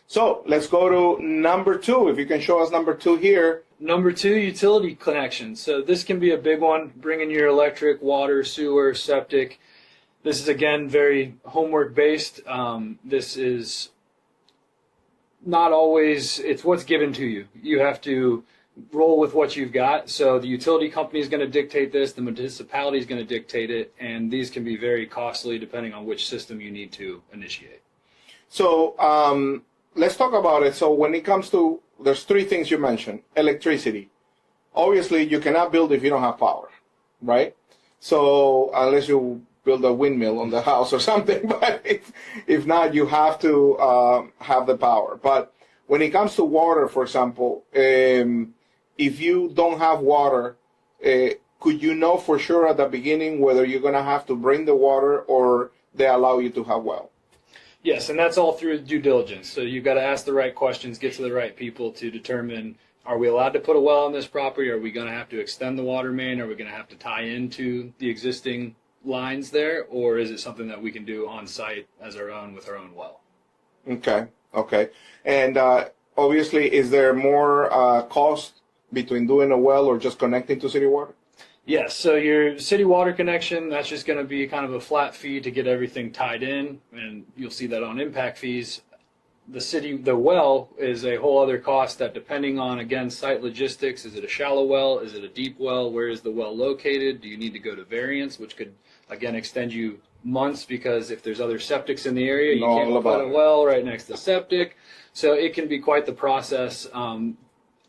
So let's go to number 2. If you can show us number 2 here. Number 2, utility connection. So this can be a big one, bringing your electric, water, sewer, septic. This is, again, very homework based. This is not always, it's what's given to you. You have to roll with what you've got. So the utility company is going to dictate this, the municipality is going to dictate it, and these can be very costly depending on which system you need to initiate. So let's talk about it. So when it comes to, there's 3 things you mentioned. Electricity. Obviously, you cannot build if you don't have power, right? So unless you build a windmill on the house or something, but if not, you have to have the power. But when it comes to water, for example, if you don't have water, could you know for sure at the beginning whether you're going to have to bring the water or they allow you to have well? Yes, and that's all through due diligence. So you've got to ask the right questions, get to the right people to determine, are we allowed to put a well on this property? Are we going to have to extend the water main? Are we going to have to tie into the existing lines there? Or is it something that we can do on site as our own with our own well? Okay. And obviously, is there more cost between doing a well or just connecting to city water? Yes, so your city water connection, that's just going to be kind of a flat fee to get everything tied in, and you'll see that on impact fees. The well is a whole other cost that, depending on, again, site logistics, is it a shallow well, is it a deep well, where is the well located, do you need to go to variance, which could, again, extend you months, because if there's other septics in the area, you can't put a well right next to septic. So it can be quite the process.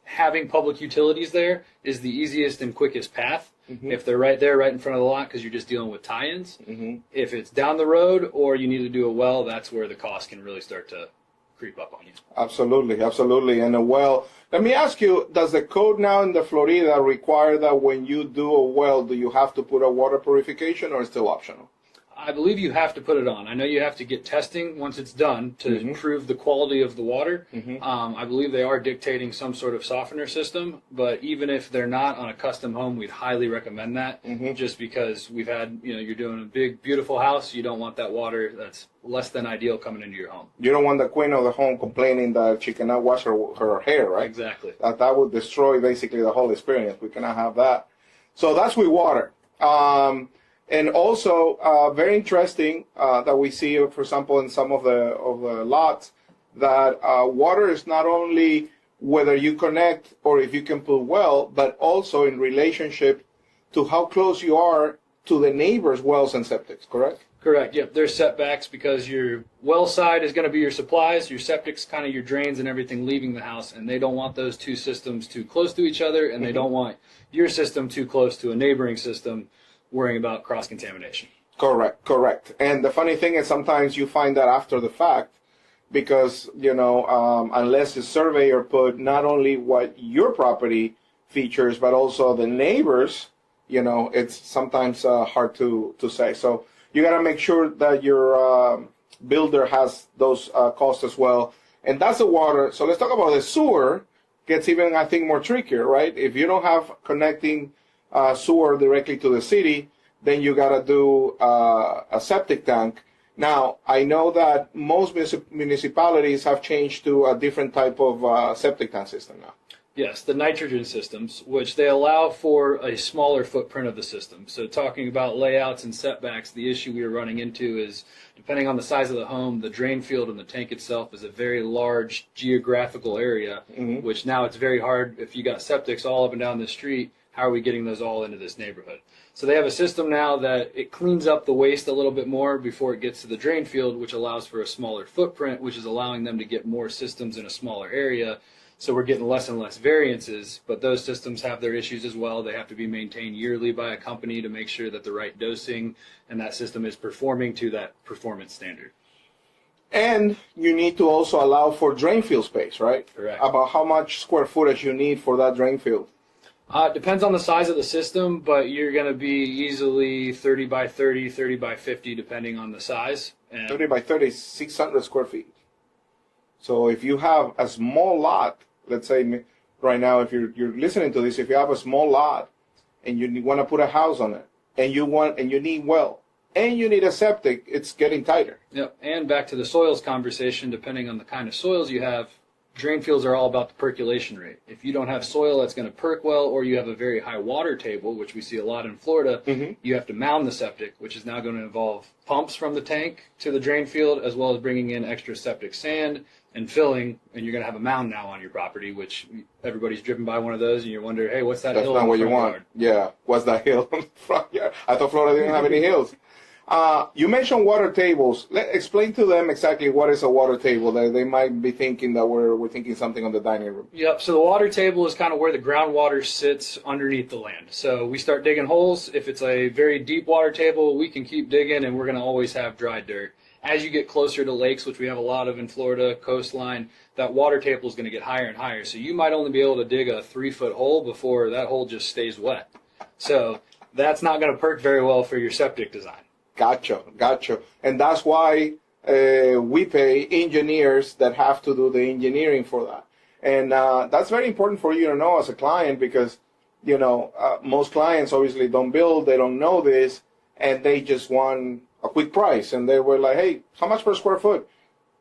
Having public utilities there is the easiest and quickest path. Mm-hmm. If they're right there, right in front of the lot, because you're just dealing with tie-ins. Mm-hmm. If it's down the road or you need to do a well, that's where the cost can really start to creep up on you. Absolutely. And a well, let me ask you, does the code now in the Florida require that when you do a well, do you have to put a water purification or is it still optional? I believe you have to put it on. I know you have to get testing once it's done to improve the quality of the water. I believe they are dictating some sort of softener system, but even if they're not on a custom home, we'd highly recommend that, just because we've had, you're doing a big, beautiful house. You don't want that water that's less than ideal coming into your home. You don't want the queen of the home complaining that she cannot wash her hair, right? Exactly. That would destroy basically the whole experience. We cannot have that. So that's with water. And also, very interesting that we see, for example, in some of the lots, that water is not only whether you connect or if you can put well, but also in relationship to how close you are to the neighbor's wells and septics, correct? Correct, yep. There's setbacks because your well side is going to be your supplies, your septic's kind of your drains and everything leaving the house, and they don't want those two systems too close to each other, and they don't want your system too close to a neighboring system, worrying about cross-contamination. Correct. And the funny thing is sometimes you find that after the fact because, unless the surveyor put not only what your property features, but also the neighbors, it's sometimes hard to say. So you got to make sure that your builder has those costs as well. And that's the water. So let's talk about the sewer. Gets even, I think, more trickier, right? If you don't have connecting sewer directly to the city, then you got to do a septic tank. Now, I know that most municipalities have changed to a different type of septic tank system now. Yes, the nitrogen systems, which they allow for a smaller footprint of the system. So talking about layouts and setbacks, the issue we are running into is, depending on the size of the home, the drain field and the tank itself is a very large geographical area, which now it's very hard if you got septics all up and down the street. How are we getting those all into this neighborhood? So they have a system now that it cleans up the waste a little bit more before it gets to the drain field, which allows for a smaller footprint, which is allowing them to get more systems in a smaller area. So we're getting less and less variances, but those systems have their issues as well. They have to be maintained yearly by a company to make sure that the right dosing and that system is performing to that performance standard. And you need to also allow for drain field space, right? Correct. About how much square footage you need for that drain field. It depends on the size of the system, but you're going to be easily 30 by 30, 30 by 50, depending on the size. And 30 by 30 is 600 square feet. So if you have a small lot, let's say right now, if you're listening to this, if you have a small lot and you want to put a house on it, and you need well, and you need a septic, it's getting tighter. Yep. And back to the soils conversation, depending on the kind of soils you have, drain fields are all about the percolation rate. If you don't have soil that's going to perk well, or you have a very high water table, which we see a lot in Florida, you have to mound the septic, which is now going to involve pumps from the tank to the drain field, as well as bringing in extra septic sand and filling, and you're going to have a mound now on your property, which everybody's driven by one of those, and you wonder, hey, what's that hill? That's not what you want. Yard? Yeah, what's that hill in the front yard? I thought Florida didn't have any hills. You mentioned water tables. Explain to them exactly what is a water table. They might be thinking that we're thinking something on the dining room. Yep. So the water table is kind of where the groundwater sits underneath the land. So we start digging holes. If it's a very deep water table, we can keep digging, and we're going to always have dry dirt. As you get closer to lakes, which we have a lot of in Florida, coastline, that water table is going to get higher and higher. So you might only be able to dig a 3-foot hole before that hole just stays wet. So that's not going to perk very well for your septic design. Gotcha. And that's why we pay engineers that have to do the engineering for that. And that's very important for you to know as a client, because, most clients obviously don't build, they don't know this, and they just want a quick price. And they were like, hey, how much per square foot?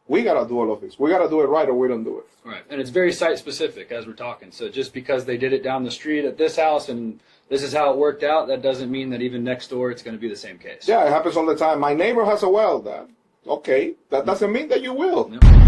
We got to do all of this. We got to do it right, or we don't do it. Right. And it's very site specific as we're talking. So just because they did it down the street at this house and this is how it worked out, that doesn't mean that even next door it's going to be the same case. Yeah, it happens all the time. My neighbor has a well. Okay, that doesn't mean that you will. Yep.